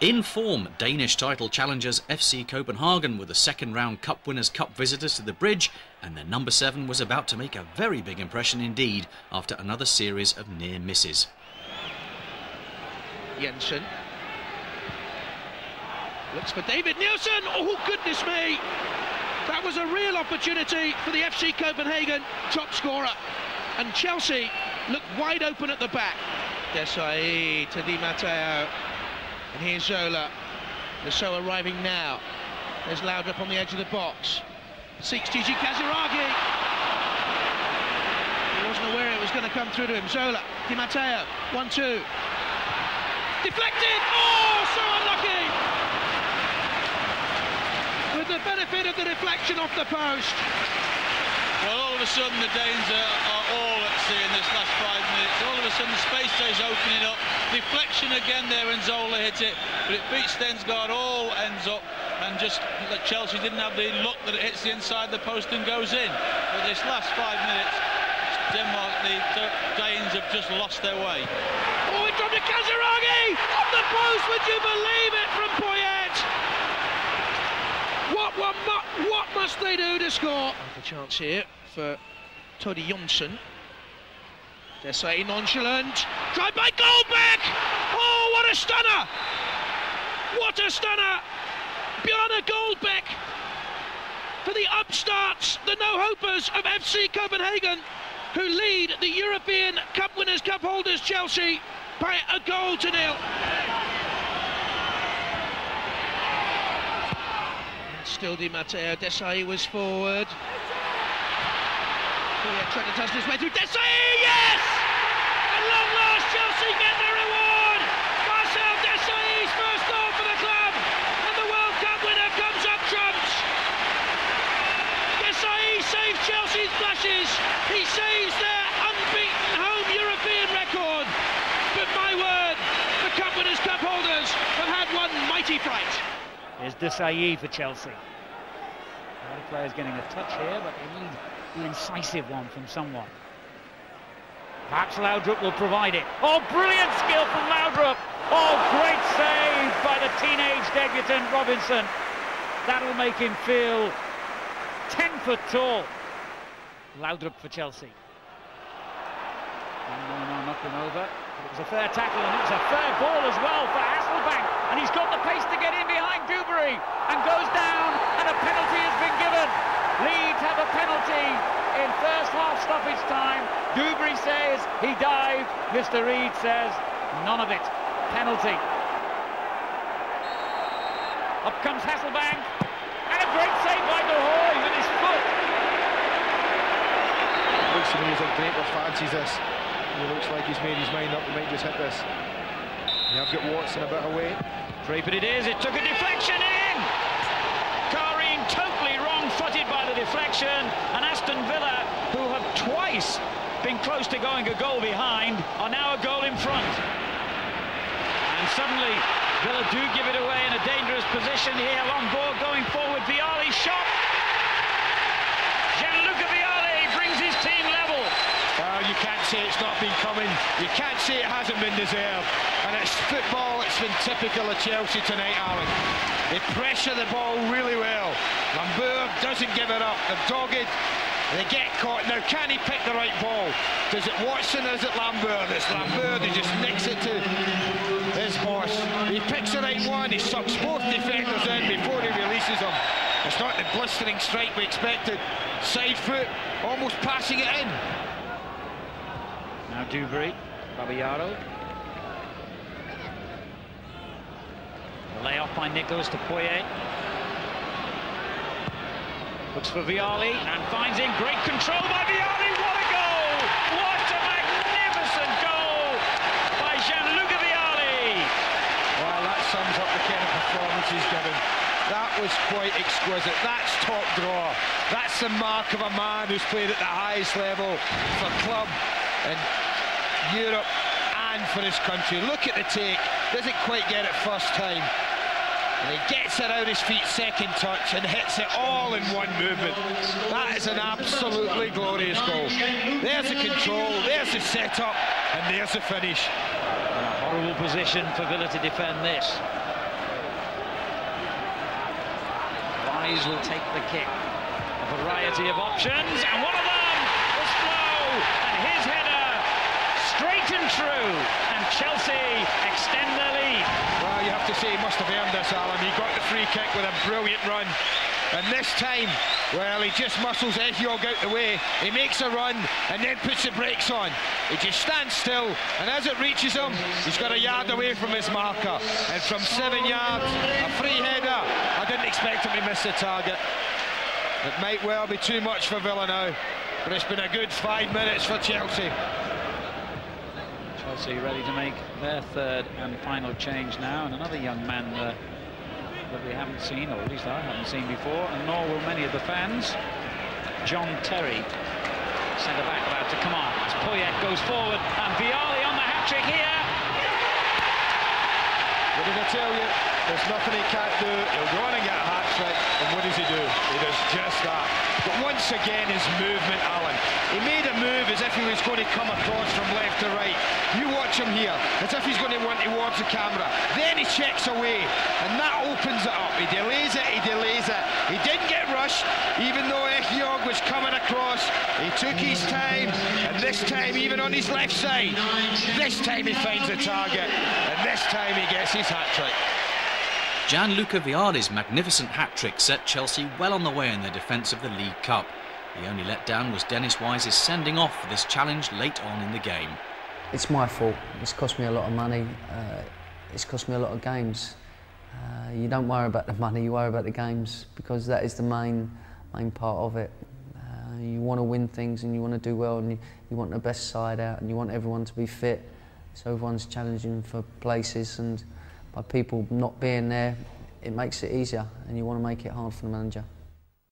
In form, Danish title challengers FC København were the second-round Cup Winners' Cup visitors to the Bridge, and their number 7 was about to make a very big impression indeed after another series of near misses. Jensen looks for David Nielsen. Oh, goodness me! That was a real opportunity for the FC Copenhagen top scorer. And Chelsea looked wide open at the back. Desai to Di Matteo. And here's Zola. The so arriving now. There's Laudrup on the edge of the box. Seeks Gigi Kaziragi. He wasn't aware it was going to come through to him. Zola, Di Matteo, 1-2. Deflected! Oh, so unlucky! With the benefit of the deflection off the post. Well, all of a sudden the Danes are all at sea in this last 5 minutes. All of a sudden space is opening up. Deflection again there and Zola hit it, but it beats Stensgaard, all ends up, and just that Chelsea didn't have the luck that it hits the inside the post and goes in. But this last 5 minutes, Denmark, the Danes have just lost their way. Oh, it dropped to Kaziragi! Off the post, would you believe it, from Poyet? What must they do to score? A chance here for Todi Jonsson. Desai nonchalant. Tried by Goldbeck! Oh, what a stunner! What a stunner! Bjarne Goldbeck for the upstarts, the no-hopers of FC Copenhagen, who lead the European Cup Winners' Cup holders Chelsea by a goal to nil. Still Di Matteo. Desai was forward. Poyet trying to tussle his way through. Desai, yes! At long last, Chelsea get the reward! Marcel Desai's first goal for the club, and the World Cup winner comes up trumps. Desai saves Chelsea's flashes. He saves their unbeaten home European record. But my word, the Cup Winners' Cup holders have had one mighty fright. There's Desai for Chelsea. A lot of players getting a touch here, but they need an incisive one from someone. Perhaps Laudrup will provide it. Oh, brilliant skill from Laudrup! Oh, great save by the teenage debutant Robinson. That'll make him feel 10 foot tall. Laudrup for Chelsea. No, knocked him over. It was a fair tackle, and it was a fair ball as well for Hasselbank. And he's got the pace to get in behind Dubry and goes down, and a penalty has been given. Leeds have a penalty in first half stoppage time. Dubry says he dived. Mr. Reed says none of it. Penalty. Up comes Hasselbank, and a great save by De Hoy with his foot. Looks to me as if Draper fancies this. He looks like he's made his mind up. He might just hit this. You have got Watson a bit away. Draper it is. It took a deflection in. Karim totally wrong-footed by the deflection, and Aston Villa, who have twice been close to going a goal behind, are now a goal in front. And suddenly Villa do give it away in a dangerous position here. Long ball going forward. Vialli's shot. Gianluca Vialli brings his team level. Well, you can't say it's not been coming. You can't say it hasn't been deserved. And it's football, it's been typical of Chelsea tonight, Alan. They pressure the ball really well. Lambert doesn't give it up. They're dogged. They get caught. Now, can he pick the right ball? Does it Watson or is it Lambert? It's Lambert. He just nicks it to his boss. He picks the right one. He sucks both defenders in before he releases them. It's not the blistering strike we expected. Side foot, almost passing it in. Now Dubry, Babayaro. Layoff by Nicholas to Poyet. Looks for Vialli and finds in. Great control by Vialli. What a goal! What a magnificent goal by Gianluca Vialli. Well, that sums up the kind of performance he's given. That was quite exquisite. That's top draw. That's the mark of a man who's played at the highest level for club in Europe and for his country. Look at the take. Doesn't quite get it first time. And he gets it out his feet second touch and hits it all in one movement. That is an absolutely glorious goal. There's the control, there's the setup, and there's the finish. A horrible position for Villa to defend this. Wise will take the kick. A variety of options, and one of them was Flo, and his header straight and true, and Chelsea extend their lead. Well, you have to say he must have earned this, Alan. He got the free kick with a brilliant run. And this time, well, he just muscles Ehiog out the way. He makes a run and then puts the brakes on. He just stands still, and as it reaches him, he's got a yard away from his marker. And from 7 yards, a free header. I didn't expect him to miss the target. It might well be too much for Villa now, but it's been a good 5 minutes for Chelsea. Chelsea ready to make their third and final change now, and another young man that we haven't seen, or at least I haven't seen before, and nor will many of the fans. John Terry, centre-back, about to come on as Poyet goes forward, and Vialli on the hat-trick here. What did I tell you? There's nothing he can't do. He'll go on and get a hat-trick, and what does he do? He does just that. But once again, his movement, Alan. He made a move as if he was going to come across from left to right. You watch him here, as if he's going to want towards the camera. Then he checks away, and that opens it up. He delays it, he delays it. He didn't get rushed, even though Ehiog was coming across. He took his time, and this time, even on his left side, this time he finds the target, and this time he gets his hat-trick. Gianluca Vialli's magnificent hat-trick set Chelsea well on the way in their defence of the League Cup. The only letdown was Dennis Wise's sending off for this challenge late on in the game. It's my fault. It's cost me a lot of money. It's cost me a lot of games. You don't worry about the money, you worry about the games, because that is the main part of it. You want to win things and you want to do well, and you want the best side out, and you want everyone to be fit, so everyone's challenging for places, and by people not being there, it makes it easier, and you want to make it hard for the manager.